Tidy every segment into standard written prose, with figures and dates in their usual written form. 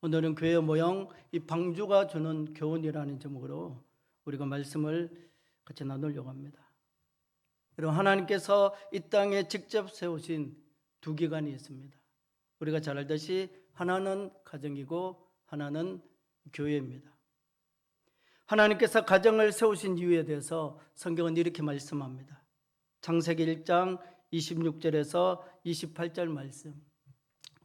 오늘은 교회 모형 이 방주가 주는 교훈이라는 제목으로 우리가 말씀을 같이 나누려고 합니다. 여러분, 하나님께서 이 땅에 직접 세우신 두 기관이 있습니다. 우리가 잘 알듯이 하나는 가정이고 하나는 교회입니다. 하나님께서 가정을 세우신 이유에 대해서 성경은 이렇게 말씀합니다. 창세기 1장 26절에서 28절 말씀,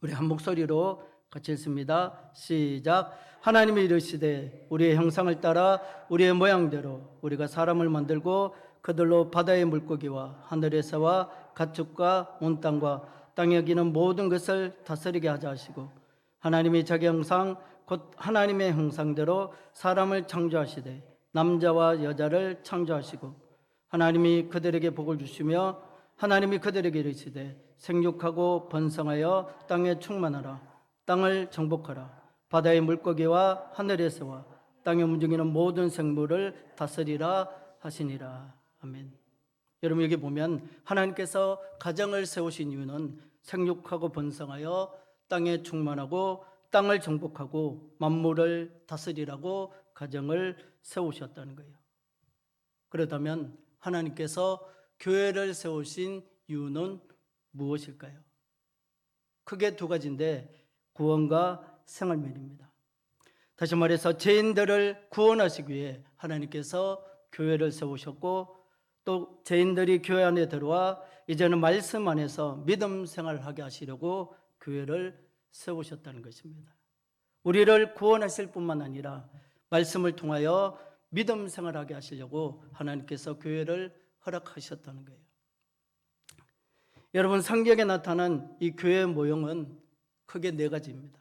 우리 한 목소리로 같이 읽습니다. 시작. 하나님이 이르시되 우리의 형상을 따라 우리의 모양대로 우리가 사람을 만들고 그들로 바다의 물고기와 하늘의 새와 가축과 온 땅과 땅에 기는 모든 것을 다스리게 하자 하시고, 하나님이 자기 형상 곧 하나님의 형상대로 사람을 창조하시되 남자와 여자를 창조하시고, 하나님이 그들에게 복을 주시며 하나님이 그들에게 이르시되 생육하고 번성하여 땅에 충만하라. 땅을 정복하라. 바다의 물고기와 하늘의 새와 땅에 움직이는 모든 생물을 다스리라 하시니라. 아멘. 여러분, 여기 보면 하나님께서 가정을 세우신 이유는 생육하고 번성하여 땅에 충만하고 땅을 정복하고 만물을 다스리라고 가정을 세우셨다는 거예요. 그렇다면 하나님께서 교회를 세우신 이유는 무엇일까요? 크게 두 가지인데 구원과 생활면입니다. 다시 말해서 죄인들을 구원하시기 위해 하나님께서 교회를 세우셨고, 또 죄인들이 교회 안에 들어와 이제는 말씀 안에서 믿음 생활을 하게 하시려고 교회를 세우셨다는 것입니다. 우리를 구원하실 뿐만 아니라 말씀을 통하여 믿음 생활하게 하시려고 하나님께서 교회를 허락하셨다는 거예요. 여러분, 성경에 나타난 이 교회의 모형은 크게 네 가지입니다.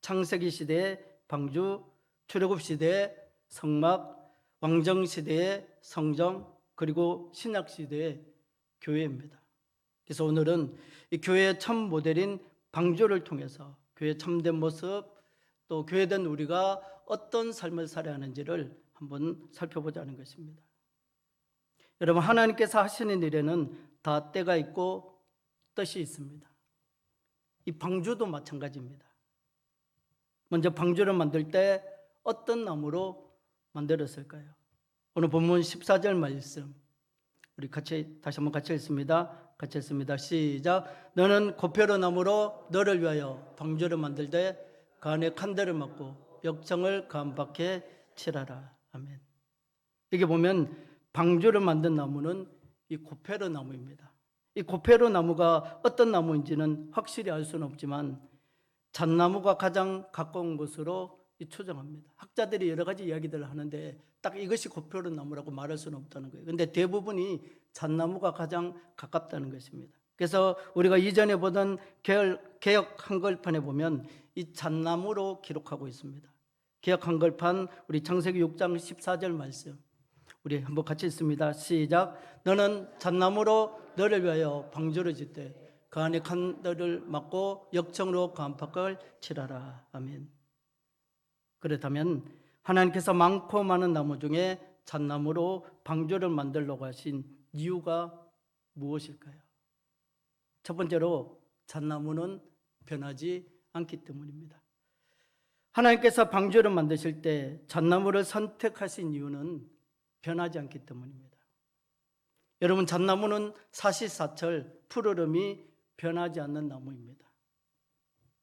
창세기 시대의 방주, 출애굽 시대의 성막, 왕정 시대의 성정, 그리고 신약 시대의 교회입니다. 그래서 오늘은 이 교회의 첫 모델인 방주를 통해서 교회의 참된 모습, 또 교회된 우리가 어떤 삶을 살아야 하는지를 한번 살펴보자는 것입니다. 여러분, 하나님께서 하시는 일에는 다 때가 있고 뜻이 있습니다. 이 방주도 마찬가지입니다. 먼저 방주를 만들 때 어떤 나무로 만들었을까요? 오늘 본문 14절 말씀, 우리 다시 한번 같이 읽습니다. 같이 읽습니다. 시작. 너는 고페로 나무로 너를 위하여 방주를 만들 때 그 안에 칸대를 막고 벽청을 그 안팎에 칠하라. 아멘. 여기 보면 방주를 만든 나무는 이 고페로 나무입니다. 이 고페로 나무가 어떤 나무인지는 확실히 알 수는 없지만 잣나무가 가장 가까운 것으로 추정합니다. 학자들이 여러 가지 이야기들을 하는데 딱 이것이 고페로 나무라고 말할 수는 없다는 거예요. 그런데 대부분이 잣나무가 가장 가깝다는 것입니다. 그래서 우리가 이전에 보던 개역 한글판에 보면 이 잣나무로 기록하고 있습니다. 개역 한글판 우리 창세기 6장 14절 말씀, 우리 한번 같이 읽습니다. 시작. 너는 잣나무로 너를 위하여 방주를 짓되 그 안에 칸들을 막고 역청으로 그 안팎을 칠하라. 아멘. 그렇다면 하나님께서 많고 많은 나무 중에 잣나무로 방주를 만들려고 하신 이유가 무엇일까요? 첫 번째로 잣나무는 변하지 않기 때문입니다. 하나님께서 방주를 만드실 때 잣나무를 선택하신 이유는 변하지 않기 때문입니다. 여러분, 잣나무는 사시사철 푸르름이 변하지 않는 나무입니다.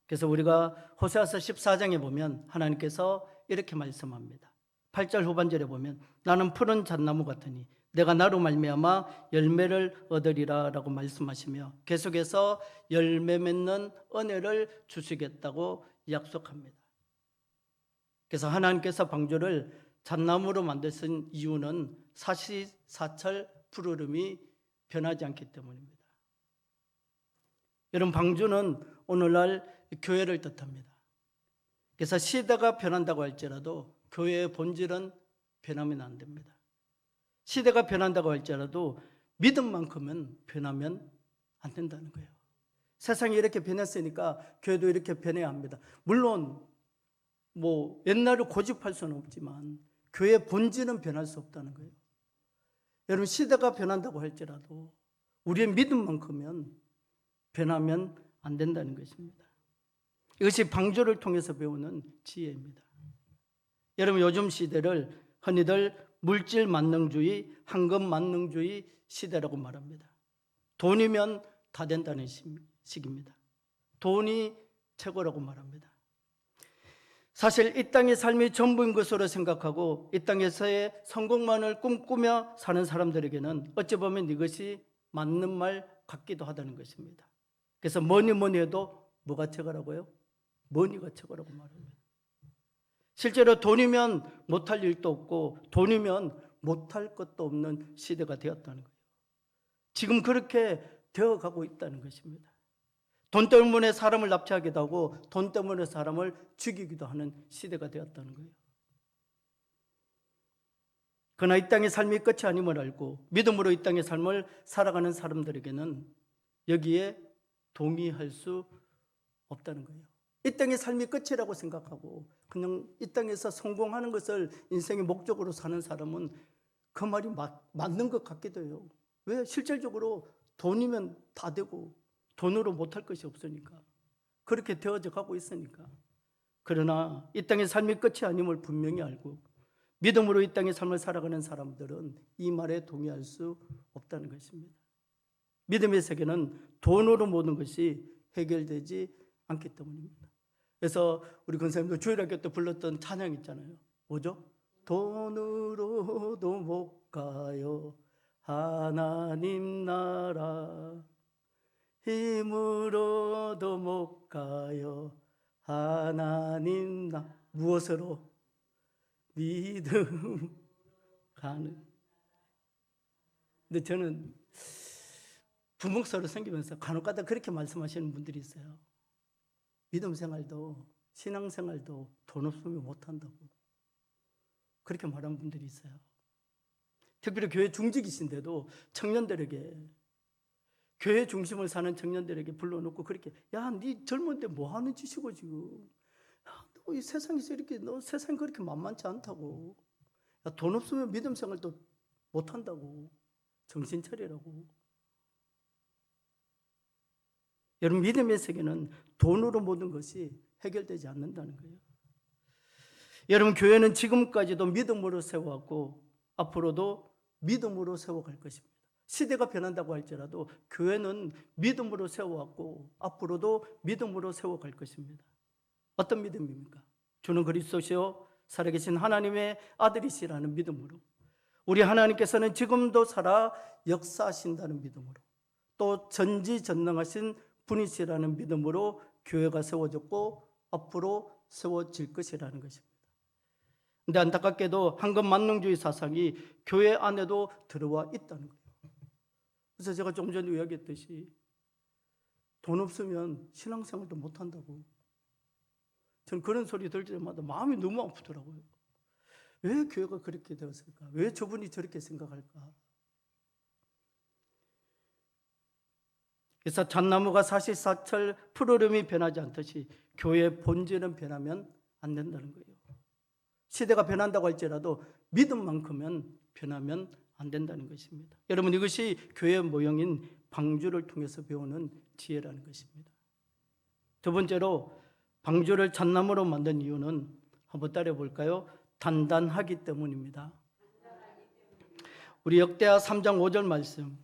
그래서 우리가 호세아서 14장에 보면 하나님께서 이렇게 말씀합니다. 8절 후반절에 보면 나는 푸른 잣나무 같으니 내가 나로 말미암아 열매를 얻으리라 라고 말씀하시며 계속해서 열매 맺는 은혜를 주시겠다고 약속합니다. 그래서 하나님께서 방주를 잣나무로 만드신 이유는 사시사철 푸르름이 변하지 않기 때문입니다. 여러분, 방주는 오늘날 교회를 뜻합니다. 그래서 시대가 변한다고 할지라도 교회의 본질은 변하면 안 됩니다. 시대가 변한다고 할지라도 믿음만큼은 변하면 안 된다는 거예요. 세상이 이렇게 변했으니까 교회도 이렇게 변해야 합니다. 물론 옛날을 고집할 수는 없지만 교회의 본질은 변할 수 없다는 거예요. 여러분, 시대가 변한다고 할지라도 우리의 믿음만큼은 변하면 안 된다는 것입니다. 이것이 방주를 통해서 배우는 지혜입니다. 여러분, 요즘 시대를 흔히들 물질 만능주의, 황금 만능주의 시대라고 말합니다. 돈이면 다 된다는 시기입니다. 돈이 최고라고 말합니다. 사실 이 땅의 삶이 전부인 것으로 생각하고 이 땅에서의 성공만을 꿈꾸며 사는 사람들에게는 어찌 보면 이것이 맞는 말 같기도 하다는 것입니다. 그래서 뭐니 해도 뭐가 최고라고요? 머니가 최고라고 말합니다. 실제로 돈이면 못할 일도 없고 돈이면 못할 것도 없는 시대가 되었다는 거예요. 지금 그렇게 되어가고 있다는 것입니다. 돈 때문에 사람을 납치하기도 하고 돈 때문에 사람을 죽이기도 하는 시대가 되었다는 거예요. 그러나 이 땅의 삶이 끝이 아님을 알고 믿음으로 이 땅의 삶을 살아가는 사람들에게는 여기에 동의할 수 없다는 거예요. 이 땅의 삶이 끝이라고 생각하고 그냥 이 땅에서 성공하는 것을 인생의 목적으로 사는 사람은 그 말이 맞는 것 같기도 해요. 왜? 실질적으로 돈이면 다 되고 돈으로 못할 것이 없으니까, 그렇게 되어져 가고 있으니까. 그러나 이 땅의 삶이 끝이 아님을 분명히 알고 믿음으로 이 땅의 삶을 살아가는 사람들은 이 말에 동의할 수 없다는 것입니다. 믿음의 세계는 돈으로 모든 것이 해결되지 않기 때문입니다. 그래서 우리 권사님도 주일학교 때 불렀던 찬양 있잖아요. 뭐죠? 돈으로도 못 가요 하나님 나라, 힘으로도 못 가요 하나님 나라. 무엇으로? 믿음 가는. 근데 저는 부목사로 생기면서 간혹가다 그렇게 말씀하시는 분들이 있어요. 믿음 생활도 신앙 생활도 돈 없으면 못한다고 그렇게 말하는 분들이 있어요. 특별히 교회 중직이신데도 청년들에게, 교회 중심을 사는 청년들에게 불러놓고 그렇게, 야, 네 젊은데 뭐 하는 짓이고 지금, 야, 너 이 세상에서 이렇게, 너 세상이 그렇게 만만치 않다고, 야, 돈 없으면 믿음 생활도 못한다고, 정신 차리라고. 여러분, 믿음의 세계는 돈으로 모든 것이 해결되지 않는다는 거예요. 여러분, 교회는 지금까지도 믿음으로 세워왔고 앞으로도 믿음으로 세워갈 것입니다. 시대가 변한다고 할지라도 교회는 믿음으로 세워왔고 앞으로도 믿음으로 세워갈 것입니다. 어떤 믿음입니까? 주는 그리스도시요 살아계신 하나님의 아들이시라는 믿음으로, 우리 하나님께서는 지금도 살아 역사하신다는 믿음으로, 또 전지전능하신 분이시라는 믿음으로 교회가 세워졌고 앞으로 세워질 것이라는 것입니다. 그런데 안타깝게도 황금 만능주의 사상이 교회 안에도 들어와 있다는 거예요. 그래서 제가 좀 전에 이야기했듯이 돈 없으면 신앙생활도 못한다고, 저는 그런 소리 들을 때마다 마음이 너무 아프더라고요. 왜 교회가 그렇게 되었을까? 왜 저분이 저렇게 생각할까? 그래서 잣나무가 사시사철 푸르름이 변하지 않듯이 교회의 본질은 변하면 안 된다는 거예요. 시대가 변한다고 할지라도 믿음만큼은 변하면 안 된다는 것입니다. 여러분, 이것이 교회의 모형인 방주를 통해서 배우는 지혜라는 것입니다. 두 번째로, 방주를 잣나무로 만든 이유는 한번 따라해 볼까요? 단단하기 때문입니다. 우리 역대하 3장 5절 말씀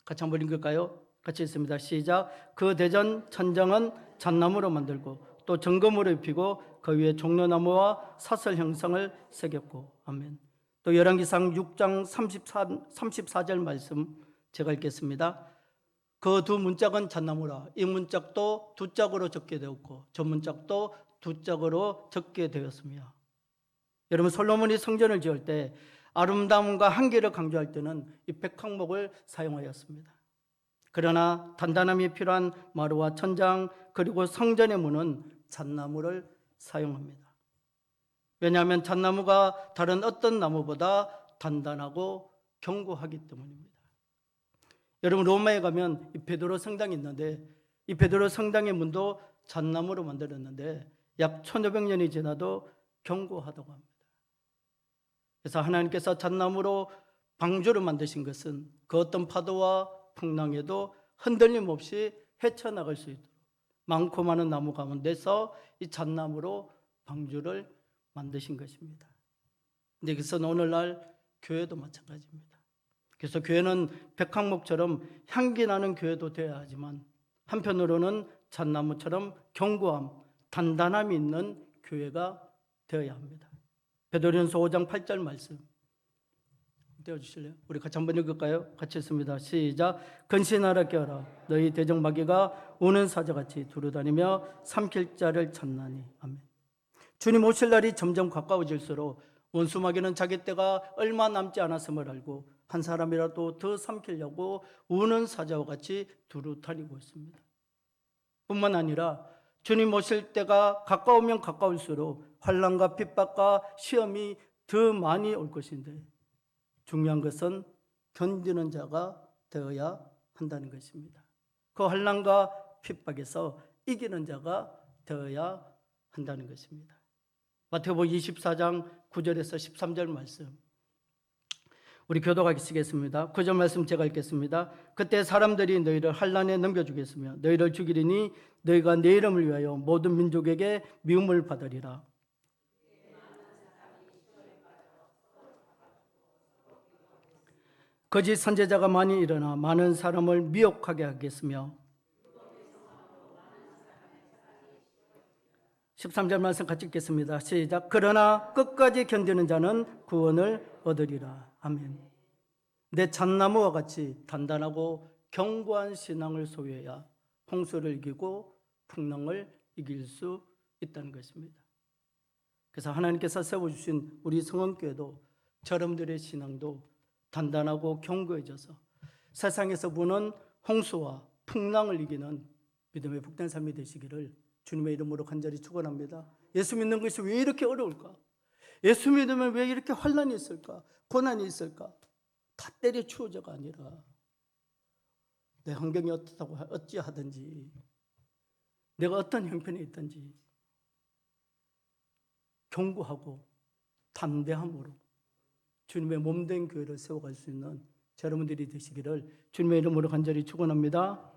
같이 한번 읽을까요? 같이 읽습니다. 시작. 그 대전 천정은 잣나무로 만들고 또 정금으로 입히고 그 위에 종려나무와 사슬 형상을 새겼고. 아멘. 또 열왕기상 6장 34절 말씀 제가 읽겠습니다. 그 두 문짝은 잣나무라. 이 문짝도 두 짝으로 적게 되었고 저 문짝도 두 짝으로 적게 되었으며. 여러분, 솔로몬이 성전을 지을 때 아름다움과 한계를 강조할 때는 이 백항목을 사용하였습니다. 그러나 단단함이 필요한 마루와 천장 그리고 성전의 문은 잣나무를 사용합니다. 왜냐하면 잣나무가 다른 어떤 나무보다 단단하고 견고하기 때문입니다. 여러분, 로마에 가면 이 베드로 성당이 있는데 이 베드로 성당의 문도 잣나무로 만들었는데 약 1500년이 지나도 견고하다고 합니다. 그래서 하나님께서 잣나무로 방주를 만드신 것은 그 어떤 파도와 풍랑에도 흔들림 없이 헤쳐나갈 수 있도록 많고 많은 나무 가운데서 이 잣나무로 방주를 만드신 것입니다. 근데 그래서 오늘날 교회도 마찬가지입니다. 그래서 교회는 백항목처럼 향기 나는 교회도 되어야 하지만 한편으로는 잣나무처럼 견고함, 단단함이 있는 교회가 되어야 합니다. 베드로전서 5장 8절 말씀 떼어주실래요? 우리 같이 한번 읽을까요? 같이 읽습니다. 시작. 근신하라 깨어라 너희 대적마귀가 우는 사자같이 두루다니며 삼킬 자를 찾나니. 아멘. 주님 오실 날이 점점 가까워질수록 원수마귀는 자기 때가 얼마 남지 않았음을 알고 한 사람이라도 더 삼키려고 우는 사자와 같이 두루다니고 있습니다. 뿐만 아니라 주님 오실 때가 가까우면 가까울수록 환난과 핍박과 시험이 더 많이 올 것인데 중요한 것은 견디는 자가 되어야 한다는 것입니다. 그 환난과 핍박에서 이기는 자가 되어야 한다는 것입니다. 마태복음 24장 9절에서 13절 말씀 우리 교도가 쓰겠습니다. 9절 말씀 제가 읽겠습니다. 그때 사람들이 너희를 환난에 넘겨주겠으며 너희를 죽이리니 너희가 내 이름을 위하여 모든 민족에게 미움을 받으리라. 거짓 선지자가 많이 일어나 많은 사람을 미혹하게 하겠으며 13절 말씀 같이 읽겠습니다. 시작. 그러나 끝까지 견디는 자는 구원을 얻으리라. 아멘. 내 잣나무와 같이 단단하고 견고한 신앙을 소유해야 홍수를 이기고 풍랑을 이길 수 있다는 것입니다. 그래서 하나님께서 세워주신 우리 성원교회도 여러분들의 신앙도 단단하고 견고해져서 세상에서 부는 홍수와 풍랑을 이기는 믿음의 복된 삶이 되시기를 주님의 이름으로 간절히 축원합니다. 예수 믿는 것이 왜 이렇게 어려울까? 예수 믿으면 왜 이렇게 환난이 있을까? 고난이 있을까? 다 때려치워져가 아니라 내 환경이 어떻다고 어찌하든지 내가 어떤 형편에 있든지 견고하고 담대함으로 주님의 몸된 교회를 세워갈 수 있는 여러분들이 되시기를 주님의 이름으로 간절히 축원합니다.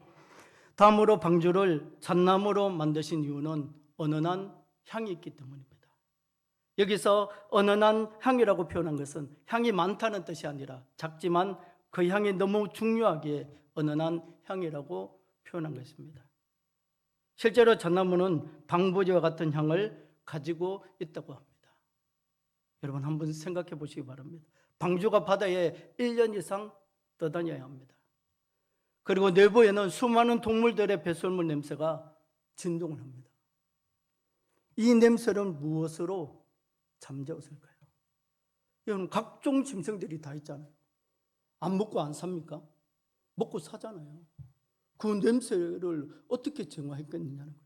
다음으로 방주를 잣나무로 만드신 이유는 은은한 향이 있기 때문입니다. 여기서 은은한 향이라고 표현한 것은 향이 많다는 뜻이 아니라 작지만 그 향이 너무 중요하기에 은은한 향이라고 표현한 것입니다. 실제로 잣나무는 방부제와 같은 향을 가지고 있다고 합니다. 여러분 한번 생각해 보시기 바랍니다. 방주가 바다에 1년 이상 떠다녀야 합니다. 그리고 내부에는 수많은 동물들의 배설물 냄새가 진동을 합니다. 이 냄새는 무엇으로 잠재웠을까요? 여러분 각종 짐승들이 다 있잖아요. 안 먹고 안 삽니까? 먹고 사잖아요. 그 냄새를 어떻게 정화했겠느냐는 거예요.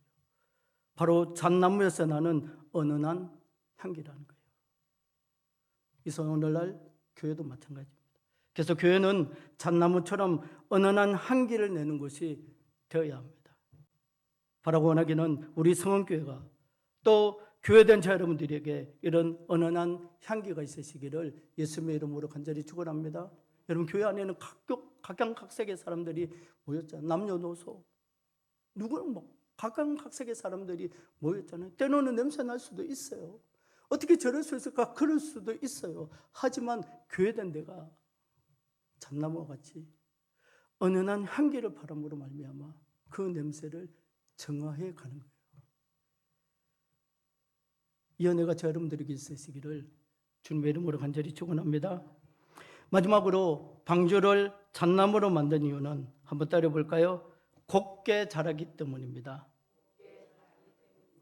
바로 잣나무에서 나는 은은한 향기라는 거예요. 그래서 오늘날 교회도 마찬가지입니다. 그래서 교회는 잣나무처럼 은은한 향기를 내는 것이 되어야 합니다. 바라고 원하기는 우리 성원교회가 또 교회된 자 여러분들에게 이런 은은한 향기가 있으시기를 예수님의 이름으로 간절히 축원합니다. 여러분 교회 안에는 각양각색의 사람들이 모였잖아요. 남녀노소 누구는 각양각색의 사람들이 모였잖아요. 때로는 냄새 날 수도 있어요. 어떻게 저럴 수 있을까? 그럴 수도 있어요. 하지만 교회된 데가 잣나무와 같이 은은한 향기를 바람으로 말미암아 그 냄새를 정화해 가는 거예요. 이 은혜가 저 여러분들에게 있으시기를 주님의 이름으로 간절히 축원합니다. 마지막으로 방주를 잣나무로 만든 이유는 한번 따라볼까요? 곱게 자라기 때문입니다.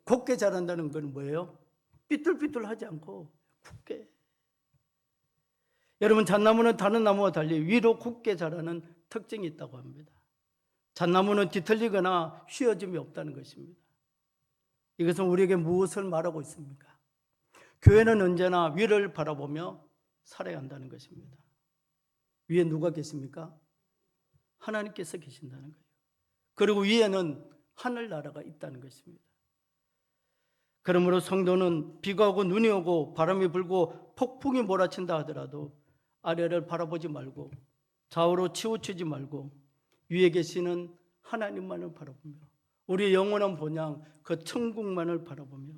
곱게 자란다는 건 뭐예요? 삐뚤삐뚤하지 않고 굳게. 여러분 잣나무는 다른 나무와 달리 위로 굳게 자라는 특징이 있다고 합니다. 잣나무는 뒤틀리거나 휘어짐이 없다는 것입니다. 이것은 우리에게 무엇을 말하고 있습니까? 교회는 언제나 위를 바라보며 살아야 한다는 것입니다. 위에 누가 계십니까? 하나님께서 계신다는 거예요. 그리고 위에는 하늘나라가 있다는 것입니다. 그러므로 성도는 비가 오고 눈이 오고 바람이 불고 폭풍이 몰아친다 하더라도 아래를 바라보지 말고 좌우로 치우치지 말고 위에 계시는 하나님만을 바라보며 우리 영원한 본향 그 천국만을 바라보며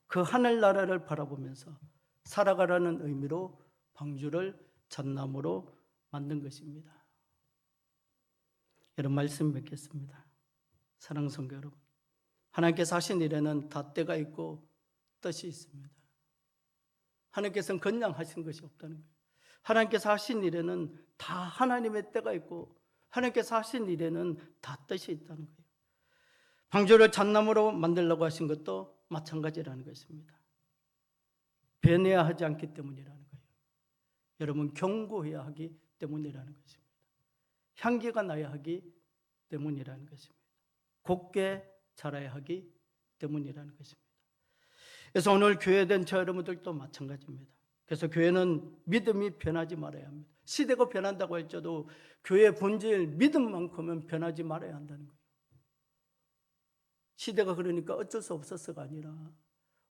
그 하늘나라를 바라보면서 살아가라는 의미로 방주를 잣나무로 만든 것입니다. 이런 말씀 맺겠습니다. 사랑하는 성도 여러분, 하나님께서 하신 일에는 다 때가 있고 뜻이 있습니다. 하나님께서는 그냥 하신 것이 없다는 거예요. 하나님께서 하신 일에는 다 하나님의 때가 있고 하나님께서 하신 일에는 다 뜻이 있다는 거예요. 방주를 잣나무로 만들려고 하신 것도 마찬가지라는 것입니다. 변해야 하지 않기 때문이라는 거예요. 여러분, 견고해야 하기 때문이라는 것입니다. 향기가 나야 하기 때문이라는 것입니다. 곱게 자라야 하기 때문이라는 것입니다. 그래서 오늘 교회된 저 여러분들도 마찬가지입니다. 그래서 교회는 믿음이 변하지 말아야 합니다. 시대가 변한다고 할지라도 교회의 본질 믿음만큼은 변하지 말아야 한다는 거예요. 시대가 그러니까 어쩔 수 없었어가 아니라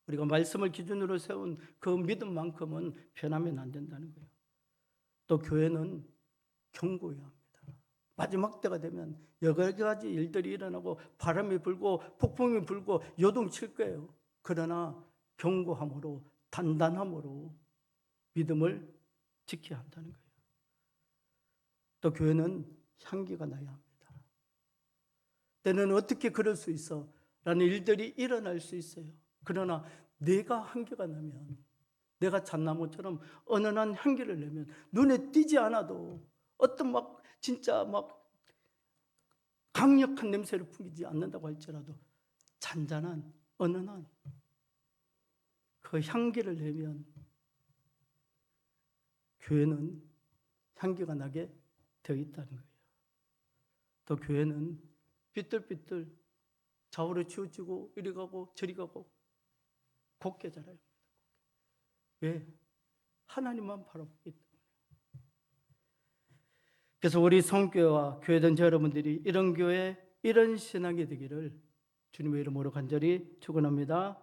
우리가 말씀을 기준으로 세운 그 믿음만큼은 변하면 안 된다는 거예요. 또 교회는 견고해야 합니다. 마지막 때가 되면 여러 가지 일들이 일어나고 바람이 불고 폭풍이 불고 요동칠 거예요. 그러나 견고함으로 단단함으로 믿음을 지켜야 한다는 거예요. 또 교회는 향기가 나야 합니다. 때는 어떻게 그럴 수 있어? 라는 일들이 일어날 수 있어요. 그러나 내가 향기가 나면, 내가 잣나무처럼 은은한 향기를 내면 눈에 띄지 않아도 어떤 진짜 강력한 냄새를 풍기지 않는다고 할지라도 잔잔한 은은한 그 향기를 내면 교회는 향기가 나게 되어 있다는 거예요. 또 교회는 삐뚤삐뚤 좌우로 치우치고 이리 가고 저리 가고 곱게 자라요. 왜? 하나님만 바라보기 때문에. 그래서 우리 성교회와 교회된 여러분들이 이런 교회, 이런 신앙이 되기를 주님의 이름으로 간절히 축원합니다.